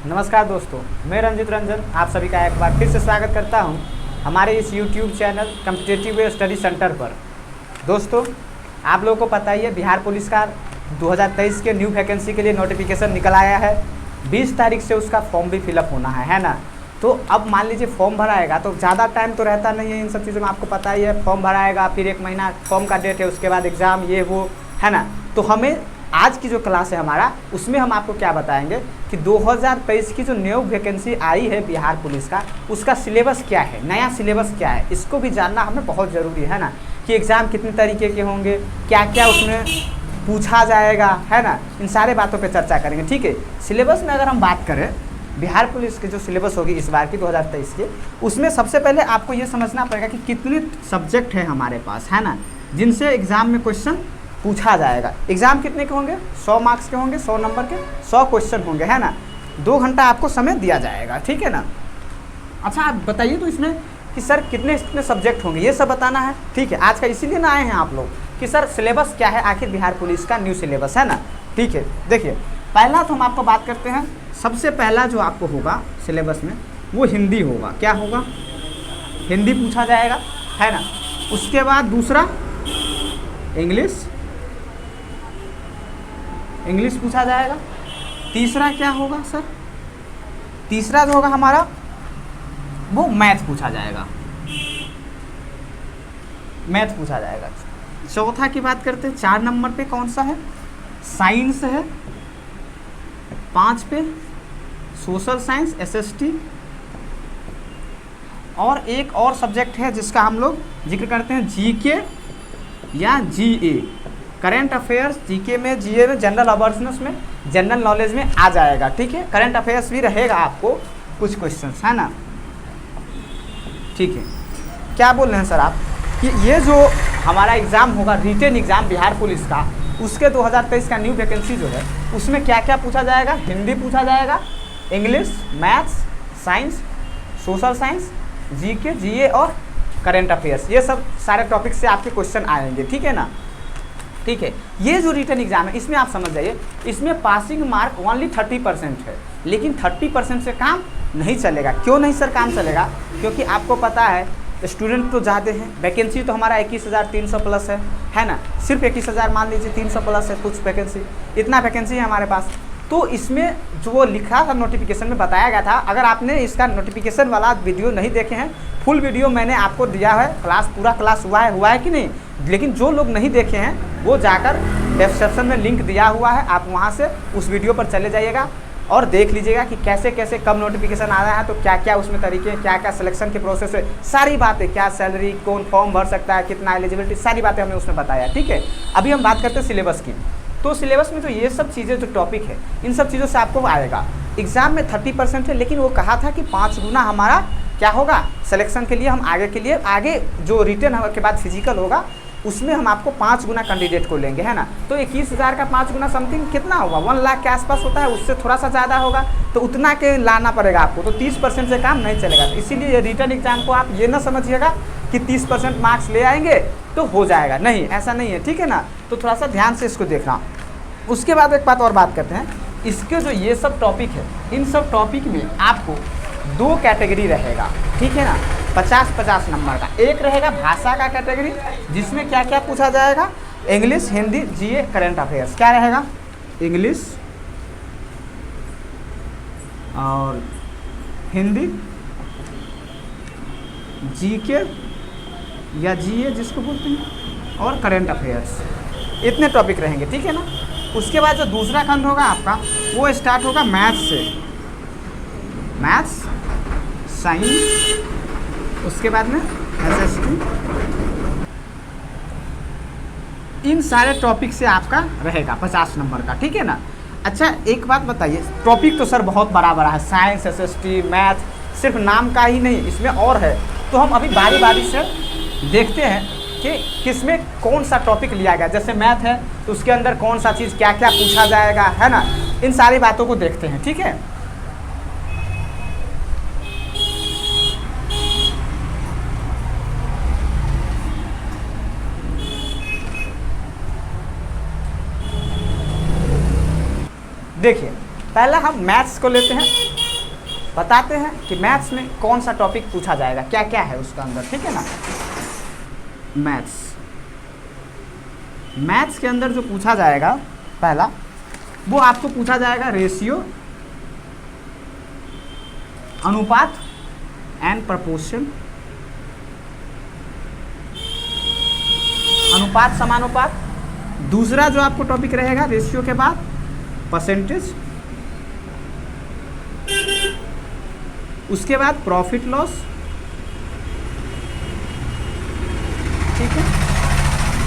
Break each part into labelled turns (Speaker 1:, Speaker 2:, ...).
Speaker 1: नमस्कार दोस्तों, मैं रंजित रंजन आप सभी का एक बार फिर से स्वागत करता हूं हमारे इस YouTube channel competitive study centre पर। दोस्तों, आप लोगों को पता ही है बिहार पुलिस का 2023 के न्यू वैकेंसी के लिए नोटिफिकेशन निकल आया है। 20 तारीख से उसका फॉर्म भी फिलअप होना है ना। तो अब मान लीजिए फॉर्म भराएगा तो ज़्यादा टाइम तो रहता नहीं है इन सब चीज़ों में, आपको पता ही है। फॉर्म भराएगा, फिर 1 महीना फॉर्म का डेट है, उसके बाद एग्ज़ाम ये वो है ना। तो हमें आज की जो क्लास है हमारा, उसमें हम आपको क्या बताएंगे कि 2023 की जो न्यू वैकेंसी आई है बिहार पुलिस का, उसका सिलेबस क्या है, नया सिलेबस क्या है, इसको भी जानना हमें बहुत ज़रूरी है ना। कि एग्ज़ाम कितने तरीके के होंगे, क्या क्या उसमें पूछा जाएगा, है ना। इन सारे बातों पे चर्चा करेंगे, ठीक है। सिलेबस में अगर हम बात करें बिहार पुलिस के जो सिलेबस होगी इस बार की 2023 के, उसमें सबसे पहले आपको ये समझना पड़ेगा कि कितने सब्जेक्ट हैं हमारे पास, है ना, जिनसे एग्ज़ाम में क्वेश्चन पूछा जाएगा। एग्ज़ाम कितने के होंगे? 100 मार्क्स के होंगे, 100 नंबर के 100 क्वेश्चन होंगे, है ना। 2 घंटा आपको समय दिया जाएगा, ठीक है ना। अच्छा, आप बताइए तो इसमें कि सर कितने कितने सब्जेक्ट होंगे, ये सब बताना है, ठीक है। आज का इसीलिए ना आए हैं आप लोग कि सर सिलेबस क्या है आखिर बिहार पुलिस का न्यू सिलेबस, है ना, ठीक है। देखिए, पहला तो हम आपको बात करते हैं, सबसे पहला जो आपको होगा सिलेबस में वो हिंदी होगा। क्या होगा? हिंदी पूछा जाएगा, है ना। उसके बाद दूसरा इंग्लिश पूछा जाएगा। तीसरा क्या होगा सर? तीसरा जो होगा हमारा वो मैथ पूछा जाएगा, मैथ पूछा जाएगा। चौथा की बात करते हैं, 4 नंबर पे कौन सा है? साइंस है। 5 पे सोशल साइंस SST, और एक और सब्जेक्ट है जिसका हम लोग जिक्र करते हैं GK या GA, करंट अफेयर्स। GK में, GA में जनरल अवेयरनेस में, जनरल नॉलेज में आ जाएगा, ठीक है। करंट अफेयर्स भी रहेगा आपको कुछ क्वेश्चंस, है ना, ठीक है। क्या बोल रहे हैं सर आप कि ये जो हमारा एग्ज़ाम होगा रिटेन एग्ज़ाम बिहार पुलिस का, उसके 2023 का न्यू वैकेंसी जो है उसमें क्या क्या पूछा जाएगा? हिंदी पूछा जाएगा, English, maths, science, social science, GK, GA और करंट अफेयर्स, ये सब सारे टॉपिक से आपके क्वेश्चन आएंगे, ठीक है ना, ठीक है। ये जो रिटन एग्जाम है इसमें आप समझ जाइए, इसमें पासिंग मार्क ओनली 30% है, लेकिन 30% से काम नहीं चलेगा। क्यों नहीं सर काम चलेगा? क्योंकि आपको पता है स्टूडेंट तो ज़्यादा हैं, वैकेंसी तो हमारा 21,300 प्लस है ना। सिर्फ 21,000 मान लीजिए, 300 प्लस है कुछ वैकेंसी, इतना वैकेंसी है हमारे पास। तो इसमें जो वो लिखा था नोटिफिकेशन में बताया गया था, अगर आपने इसका नोटिफिकेशन वाला वीडियो नहीं देखे हैं, फुल वीडियो मैंने आपको दिया है, पूरा क्लास हुआ है कि नहीं। लेकिन जो लोग नहीं देखे हैं वो जाकर डिस्क्रिप्शन में लिंक दिया हुआ है, आप वहां से उस वीडियो पर चले जाइएगा और देख लीजिएगा कि कैसे कैसे कब नोटिफिकेशन आ रहा है, तो क्या क्या उसमें तरीके, क्या क्या सिलेक्शन के प्रोसेस है, सारी बातें, क्या सैलरी, कौन फॉर्म भर सकता है, कितना एलिजिबिलिटी, सारी बातें हमने उसमें बताया, ठीक है। अभी हम बात करते हैं सिलेबस की। तो सिलेबस में जो ये सब चीज़ें जो टॉपिक है, इन सब चीज़ों से आपको आएगा। एग्ज़ाम में 30% है, लेकिन वो कहा था कि 5 गुना हमारा क्या होगा सिलेक्शन के लिए, हम आगे जो रिटन के बाद फिजिकल होगा उसमें हम आपको 5 गुना कैंडिडेट को लेंगे, है ना। तो 21,000 का 5 गुना समथिंग कितना होगा? 1 लाख के आसपास होता है, उससे थोड़ा सा ज़्यादा होगा, तो उतना के लाना पड़ेगा आपको। तो 30% से काम नहीं चलेगा। तो इसीलिए रिटन एग्जाम को आप ये ना समझिएगा कि 30% मार्क्स ले आएंगे तो हो जाएगा, नहीं, ऐसा नहीं है, ठीक है ना। तो थोड़ा सा ध्यान से इसको देखना। उसके बाद एक बात और बात करते हैं, इसके जो ये सब टॉपिक है, इन सब टॉपिक में आपको 2 कैटेगरी रहेगा, ठीक है ना, 50-50 नंबर का। एक रहेगा भाषा का कैटेगरी, जिसमें क्या क्या पूछा जाएगा? English, Hindi, GA, current affairs. क्या रहेगा? इंग्लिश और हिंदी, GK या GA जिसको बोलते हैं, और करंट अफेयर्स, इतने टॉपिक रहेंगे, ठीक है ना। उसके बाद जो दूसरा खंड होगा आपका वो स्टार्ट होगा मैथ्स से, मैथ्स, साइंस, उसके बाद में SST, इन सारे टॉपिक से आपका रहेगा 50 नंबर का, ठीक है ना। अच्छा, एक बात बताइए, टॉपिक तो सर बहुत बड़ा बड़ा है, साइंस, SST, मैथ, सिर्फ नाम का ही नहीं, इसमें और है। तो हम अभी बारी बारी से देखते हैं कि किसमें कौन सा टॉपिक लिया गया। जैसे मैथ है तो उसके अंदर कौन सा चीज़ क्या क्या पूछा जाएगा, है ना। इन सारी बातों को देखते हैं, ठीक है। देखिए, पहला हम मैथ्स को लेते हैं। बताते हैं कि मैथ्स में कौन सा टॉपिक पूछा जाएगा, क्या क्या है उसका अंदर, ठीक है ना। मैथ्स के अंदर जो पूछा जाएगा पहला, वो आपको पूछा जाएगा रेशियो, अनुपात एंड प्रपोर्शन, अनुपात समानुपात। दूसरा जो आपको टॉपिक रहेगा रेशियो के बाद परसेंटेज, उसके बाद प्रॉफिट लॉस, ठीक है,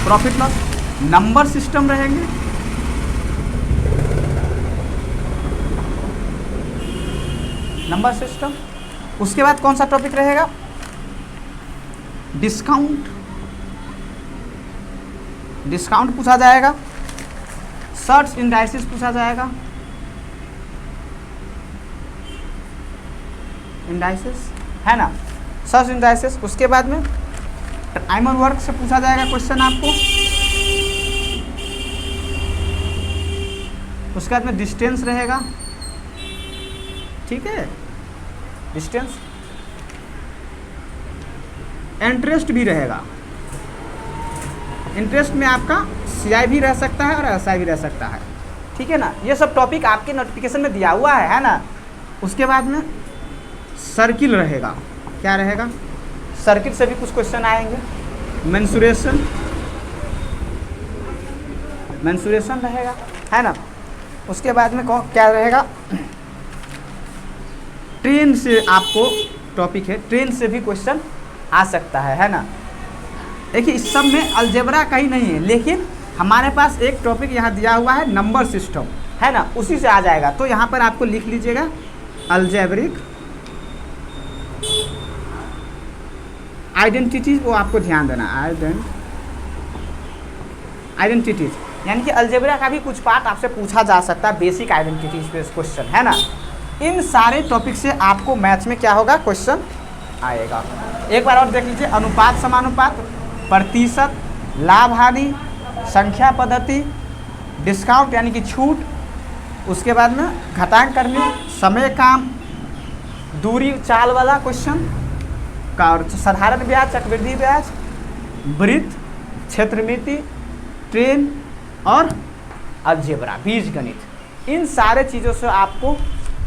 Speaker 1: प्रॉफिट लॉस। नंबर सिस्टम रहेंगे, नंबर सिस्टम। उसके बाद कौन सा टॉपिक रहेगा, डिस्काउंट, डिस्काउंट पूछा जाएगा। सर्च इंडाइसिस पूछा जाएगा, इंडाइसिस है ना, सर्च इंडाइसिस। उसके बाद में टाइम और वर्क से पूछा जाएगा क्वेश्चन आपको। उसके बाद में डिस्टेंस रहेगा, ठीक है, डिस्टेंस। इंटरेस्ट भी रहेगा, इंटरेस्ट में आपका CI भी रह सकता है और SI भी रह सकता है, ठीक है ना। ये सब टॉपिक आपके नोटिफिकेशन में दिया हुआ है ना। उसके बाद में सर्किल रहेगा, क्या रहेगा, सर्किल से भी कुछ क्वेश्चन आएंगे। मेंसुरेशन, मेंसुरेशन रहेगा, है ना। उसके बाद में क्या रहेगा, ट्रेन से आपको टॉपिक है, ट्रेन से भी क्वेश्चन आ सकता है ना। देखिए इस सब में अलजेब्रा का ही नहीं है, लेकिन हमारे पास एक टॉपिक यहाँ दिया हुआ है नंबर सिस्टम, है ना, उसी से आ जाएगा। तो यहाँ पर आपको लिख लीजिएगा अलजेब्रिक आइडेंटिटीज, वो आपको ध्यान देना, आइडेंटिटीज, यानी कि अलजेब्रा का भी कुछ पार्ट आपसे पूछा जा सकता है, बेसिक आइडेंटिटीज पे क्वेश्चन, है ना। इन सारे टॉपिक से आपको मैथ्स में क्या होगा, क्वेश्चन आएगा। एक बार और देख लीजिए, अनुपात समानुपात, प्रतिशत, लाभ हानि, संख्या पद्धति, डिस्काउंट यानी कि छूट, उसके बाद में घटांक करनी, समय काम, दूरी चाल वाला क्वेश्चन का, और साधारण ब्याज, चक्रवृद्धि ब्याज, वृत्त, क्षेत्रमिति, ट्रेन और अलजेब्रा, बीजगणित। इन सारे चीज़ों से आपको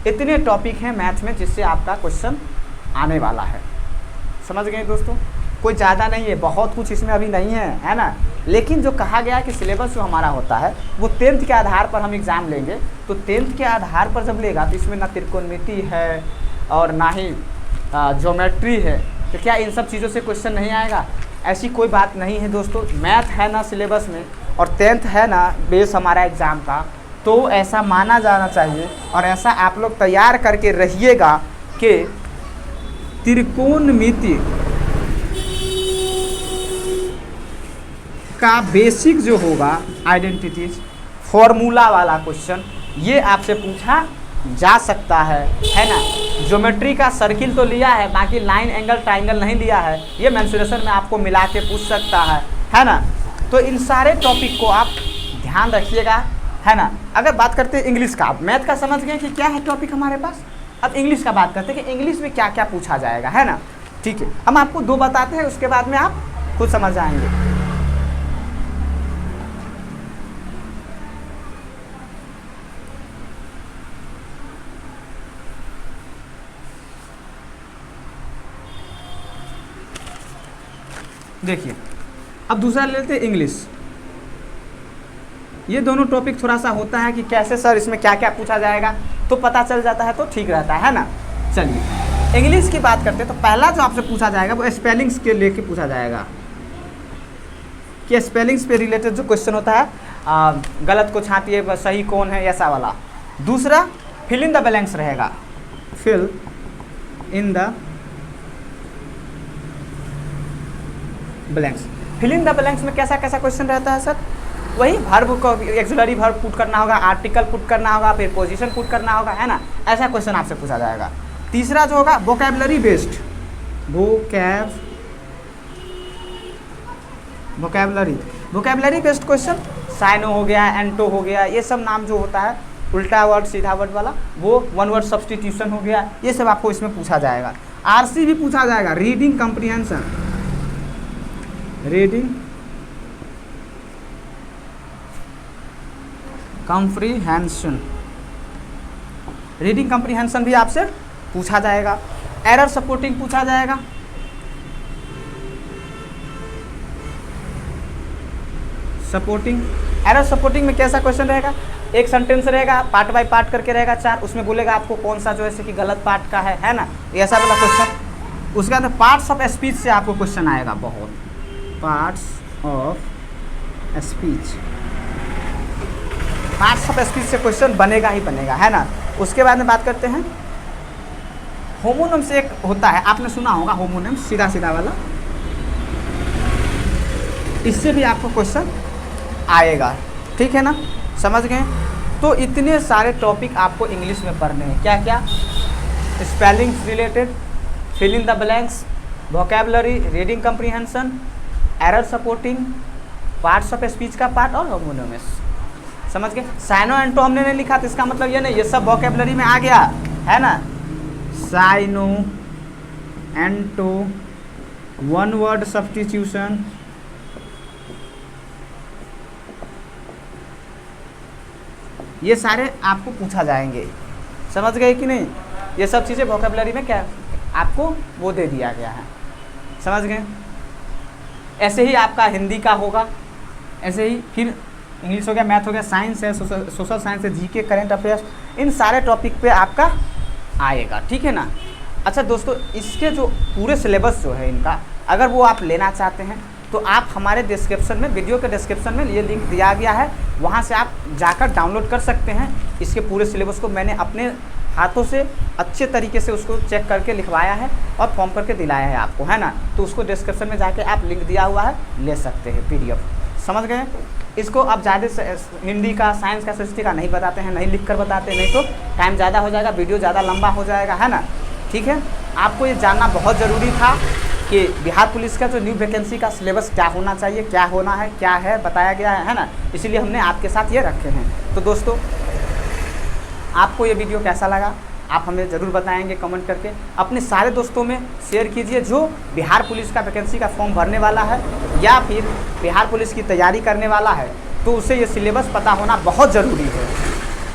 Speaker 1: इतने टॉपिक हैं मैथ्स में जिससे आपका क्वेश्चन आने वाला है। समझ गए दोस्तों, कोई ज़्यादा नहीं है, बहुत कुछ इसमें अभी नहीं है ना। लेकिन जो कहा गया कि सिलेबस जो हमारा होता है वो 10th के आधार पर हम एग्ज़ाम लेंगे, तो 10th के आधार पर जब लेगा तो इसमें ना त्रिकोणमिति है और ना ही ज्योमेट्री है, तो क्या इन सब चीज़ों से क्वेश्चन नहीं आएगा? ऐसी कोई बात नहीं है दोस्तों। मैथ है ना सिलेबस में और 10th है ना बेस हमारा एग्ज़ाम का, तो ऐसा माना जाना चाहिए और ऐसा आप लोग तैयार करके रहिएगा कि त्रिकोणमिति का बेसिक जो होगा आइडेंटिटीज, फॉर्मूला वाला क्वेश्चन, ये आपसे पूछा जा सकता है ना। ज्योमेट्री का सर्किल तो लिया है, बाकी लाइन एंगल ट्राइंगल नहीं लिया है, ये मेंसुरेशन में आपको मिला के पूछ सकता है ना। तो इन सारे टॉपिक को आप ध्यान रखिएगा, है ना। अगर बात करते हैं इंग्लिश का, आप मैथ का समझ गए कि क्या है टॉपिक हमारे पास, अब इंग्लिश का बात करते हैं कि इंग्लिश में क्या क्या पूछा जाएगा, है ना। ठीक है, हम आपको 2 बताते हैं, उसके बाद में आप खुद समझ जाएंगे। देखिए अब दूसरा ले लेते हैं इंग्लिश। ये दोनों टॉपिक थोड़ा सा होता है कि कैसे सर इसमें क्या क्या पूछा जाएगा, तो पता चल जाता है तो ठीक रहता है ना। चलिए इंग्लिश की बात करते हैं, तो पहला जो आपसे पूछा जाएगा वो स्पेलिंग्स के लेके पूछा जाएगा कि स्पेलिंग्स पे रिलेटेड जो क्वेश्चन होता है, गलत को छांटिए सही कौन है, ऐसा वाला। दूसरा फिल इन द ब्लैंक्स रहेगा, fill in the blanks. Fill in the blanks में कैसा कैसा क्वेश्चन रहता है सर? वही वर्ब को एक्सिलरी वर्ब पुट करना होगा, आर्टिकल पुट करना होगा, फिर पोजीशन पुट करना होगा, है ना। ऐसा क्वेश्चन आपसे पूछा जाएगा। तीसरा जो होगा vocabulary based, vocabulary based question, synonym हो गया, एंटो हो गया, ये सब नाम जो होता है उल्टा वर्ड सीधा वर्ड वाला, वो वन वर्ड सब्स्टिट्यूशन हो गया, ये सब आपको इसमें पूछा जाएगा। आरसी भी पूछा जाएगा, reading comprehension, reading comprehension, reading comprehension भी आपसे पूछा जाएगा। एरर सपोर्टिंग पूछा जाएगा, सपोर्टिंग, एरर सपोर्टिंग में कैसा क्वेश्चन रहेगा, एक सेंटेंस रहेगा, पार्ट बाय पार्ट करके रहेगा 4, उसमें बोलेगा आपको कौन सा जो है कि गलत पार्ट का है ना, ऐसा वाला क्वेश्चन। उसके बाद पार्ट्स ऑफ स्पीच से आपको क्वेश्चन आएगा बहुत, parts of speech, parts of speech से क्वेश्चन बनेगा ही बनेगा, है ना। उसके बाद में बात करते हैं होमोनिम्स, एक होता है आपने सुना होगा होमोनिम्स, सीधा सीधा वाला, इससे भी आपको क्वेश्चन आएगा, ठीक है ना, समझ गए। तो इतने सारे टॉपिक आपको इंग्लिश में पढ़ने हैं, क्या क्या, spelling related, fill in the blanks, vocabulary, reading comprehension, error supporting, parts of speech का पार्ट और होमोनिम्स, समझ गए। साइनो एंटो हमने नहीं लिखा, तो इसका मतलब ये नहीं, ये सब वोकैबुलरी में आ गया, है ना। साइनो एंटो, वन वर्ड सब्स्टिट्यूशन, ये सारे आपको पूछा जाएंगे, समझ गए कि नहीं। ये सब चीज़ें वोकैबुलरी में क्या आपको वो दे दिया गया है, समझ गए। ऐसे ही आपका हिंदी का होगा, ऐसे ही फिर इंग्लिश हो गया, मैथ हो गया, साइंस है, सोशल साइंस है, जीके, करंट अफेयर्स, इन सारे टॉपिक पे आपका आएगा, ठीक है ना। अच्छा दोस्तों, इसके जो पूरे सिलेबस जो है इनका, अगर वो आप लेना चाहते हैं तो आप हमारे डिस्क्रिप्शन में, वीडियो के डिस्क्रिप्शन में ये लिंक दिया गया है, वहाँ से आप जाकर डाउनलोड कर सकते हैं। इसके पूरे सिलेबस को मैंने अपने हाथों से अच्छे तरीके से उसको चेक करके लिखवाया है और फॉर्म करके दिलाया है आपको, है ना। तो उसको डिस्क्रिप्शन में जाके आप लिंक दिया हुआ है, ले सकते हैं PDF, समझ गए। इसको आप ज़्यादा हिंदी का, साइंस का, संस्कृत का नहीं बताते हैं, नहीं लिख कर बताते, नहीं तो टाइम ज़्यादा हो जाएगा, वीडियो ज़्यादा लंबा हो जाएगा, है ना, ठीक है। आपको ये जानना बहुत ज़रूरी था कि बिहार पुलिस का जो न्यू वैकेंसी का सिलेबस क्या होना चाहिए, क्या होना है, क्या है, बताया गया है ना, इसीलिए हमने आपके साथ ये रखे हैं। तो दोस्तों, आपको ये वीडियो कैसा लगा आप हमें ज़रूर बताएंगे कमेंट करके। अपने सारे दोस्तों में शेयर कीजिए जो बिहार पुलिस का वैकेंसी का फॉर्म भरने वाला है या फिर बिहार पुलिस की तैयारी करने वाला है, तो उसे ये सिलेबस पता होना बहुत ज़रूरी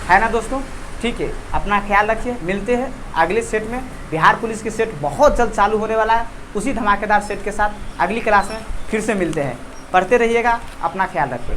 Speaker 1: है ना दोस्तों। ठीक है, अपना ख्याल रखिए, मिलते हैं अगले सेट में। बिहार पुलिस की सेट बहुत जल्द चालू होने वाला है, उसी धमाकेदार सेट के साथ अगली क्लास में फिर से मिलते हैं। पढ़ते रहिएगा, अपना ख्याल रखिए।